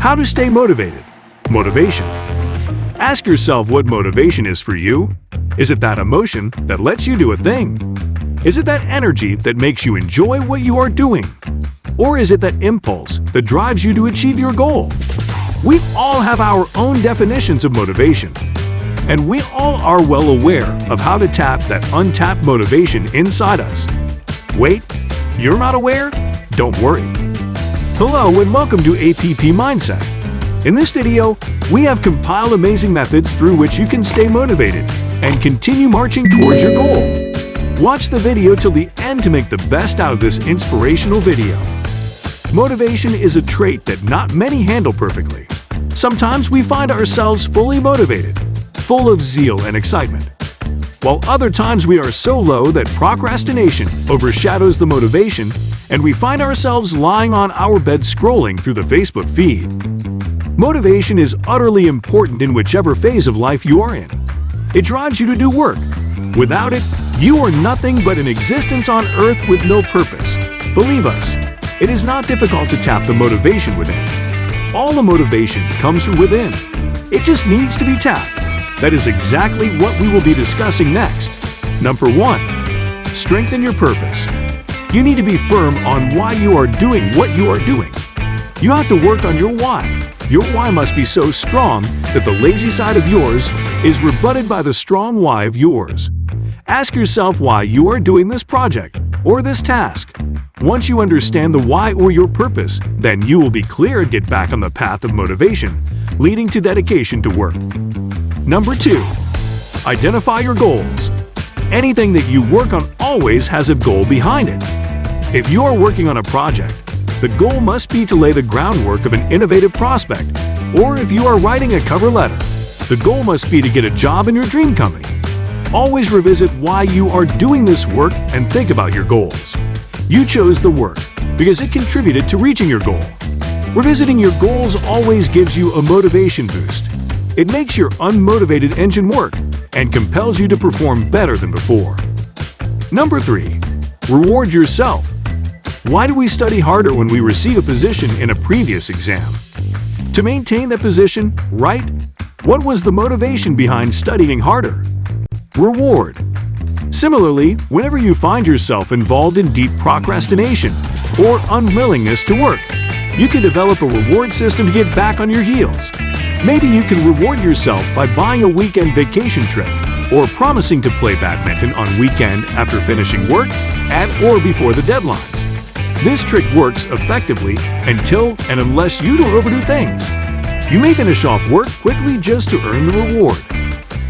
How to stay motivated. Motivation. Ask yourself what motivation is for you. Is it that emotion that lets you do a thing? Is it that energy that makes you enjoy what you are doing? Or is it that impulse that drives you to achieve your goal? We all have our own definitions of motivation, and we all are well aware of how to tap that untapped motivation inside us. Wait, you're not aware? Don't worry. Hello and welcome to APP Mindset. In this video, we have compiled amazing methods through which you can stay motivated and continue marching towards your goal. Watch the video till the end to make the best out of this inspirational video. Motivation is a trait that not many handle perfectly. Sometimes we find ourselves fully motivated, full of zeal and excitement, while other times we are so low that procrastination overshadows the motivation and we find ourselves lying on our bed scrolling through the Facebook feed. Motivation is utterly important in whichever phase of life you are in. It drives you to do work. Without it, you are nothing but an existence on earth with no purpose. Believe us, it is not difficult to tap the motivation within. All the motivation comes from within. It just needs to be tapped. That is exactly what we will be discussing next. Number 1. Strengthen your purpose. You need to be firm on why you are doing what you are doing. You have to work on your why. Your why must be so strong that the lazy side of yours is rebutted by the strong why of yours. Ask yourself why you are doing this project or this task. Once you understand the why or your purpose, then you will be clear and get back on the path of motivation, leading to dedication to work. Number 2. Identify your goals. Anything that you work on always has a goal behind it. If you are working on a project, the goal must be to lay the groundwork of an innovative prospect, or if you are writing a cover letter, the goal must be to get a job in your dream company. Always revisit why you are doing this work and think about your goals. You chose the work because it contributed to reaching your goal. Revisiting your goals always gives you a motivation boost. It makes your unmotivated engine work and compels you to perform better than before. Number 3. Reward yourself. Why do we study harder when we receive a position in a previous exam? To maintain that position, right? What was the motivation behind studying harder? Reward. Similarly, whenever you find yourself involved in deep procrastination or unwillingness to work, you can develop a reward system to get back on your heels. Maybe you can reward yourself by buying a weekend vacation trip or promising to play badminton on weekend after finishing work at or before the deadlines. This trick works effectively until and unless you don't overdo things. You may finish off work quickly just to earn the reward.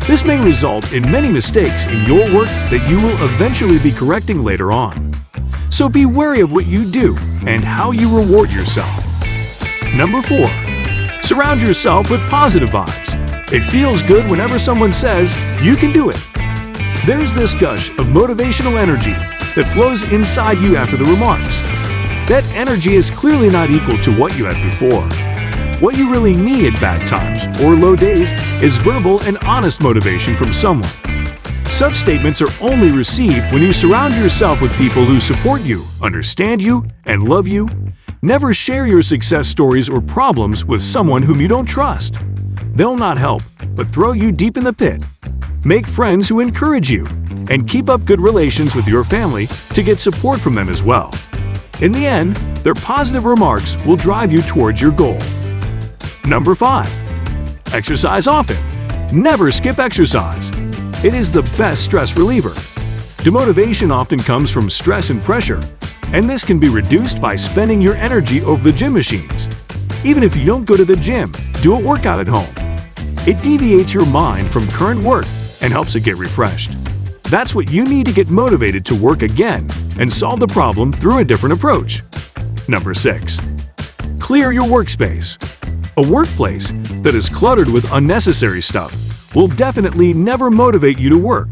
This may result in many mistakes in your work that you will eventually be correcting later on. So be wary of what you do and how you reward yourself. Number 4. Surround yourself with positive vibes. It feels good whenever someone says, "You can do it." There's this gush of motivational energy that flows inside you after the remarks. That energy is clearly not equal to what you had before. What you really need at bad times or low days is verbal and honest motivation from someone. Such statements are only received when you surround yourself with people who support you, understand you, and love you. Never share your success stories or problems with someone whom you don't trust. They'll not help, but throw you deep in the pit. Make friends who encourage you, and keep up good relations with your family to get support from them as well. In the end, their positive remarks will drive you towards your goal. Number 5. Exercise often. Never skip exercise. It is the best stress reliever. Demotivation often comes from stress and pressure, and this can be reduced by spending your energy over the gym machines. Even if you don't go to the gym, do a workout at home. It deviates your mind from current work and helps it get refreshed. That's what you need to get motivated to work again and solve the problem through a different approach. Number 6. Clear your workspace. A workplace that is cluttered with unnecessary stuff will definitely never motivate you to work.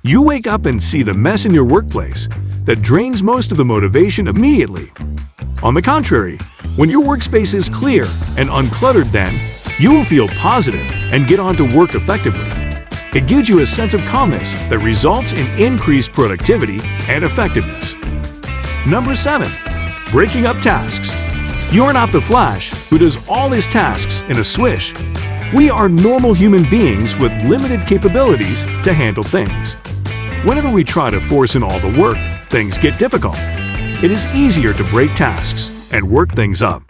You wake up and see the mess in your workplace that drains most of the motivation immediately. On the contrary, when your workspace is clear and uncluttered, then you will feel positive and get on to work effectively. It gives you a sense of calmness that results in increased productivity and effectiveness. Number 7. Breaking up tasks. You're not the Flash who does all his tasks in a swish. We are normal human beings with limited capabilities to handle things. Whenever we try to force in all the work, things get difficult. It is easier to break tasks and work things up.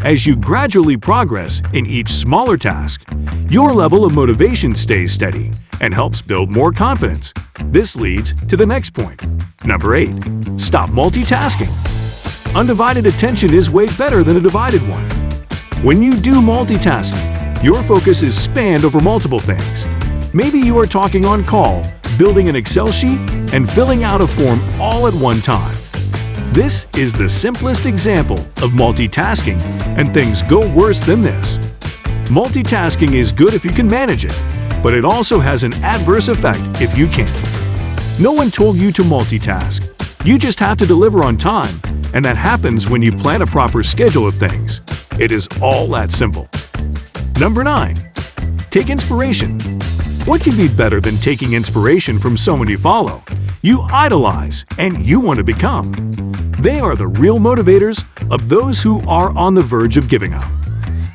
As you gradually progress in each smaller task, your level of motivation stays steady and helps build more confidence. This leads to the next point. Number 8. Stop multitasking. Undivided attention is way better than a divided one. When you do multitasking, your focus is spanned over multiple things. Maybe you are talking on call, building an Excel sheet, and filling out a form all at one time. This is the simplest example of multitasking, and things go worse than this. Multitasking is good if you can manage it, but it also has an adverse effect if you can't. No one told you to multitask. You just have to deliver on time, and that happens when you plan a proper schedule of things. It is all that simple. Number 9. Take inspiration. What could be better than taking inspiration from someone you follow, you idolize, and you want to become? They are the real motivators of those who are on the verge of giving up.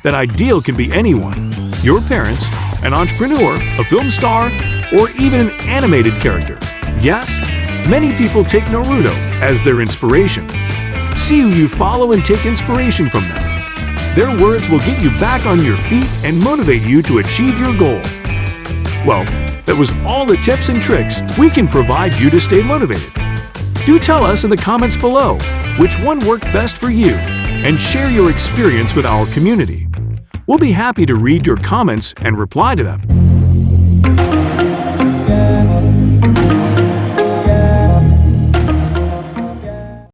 That ideal can be anyone: your parents, an entrepreneur, a film star, or even an animated character. Yes, many people take Naruto as their inspiration. See who you follow and take inspiration from them. Their words will get you back on your feet and motivate you to achieve your goal. Well, that was all the tips and tricks we can provide you to stay motivated. Do tell us in the comments below which one worked best for you and share your experience with our community. We'll be happy to read your comments and reply to them.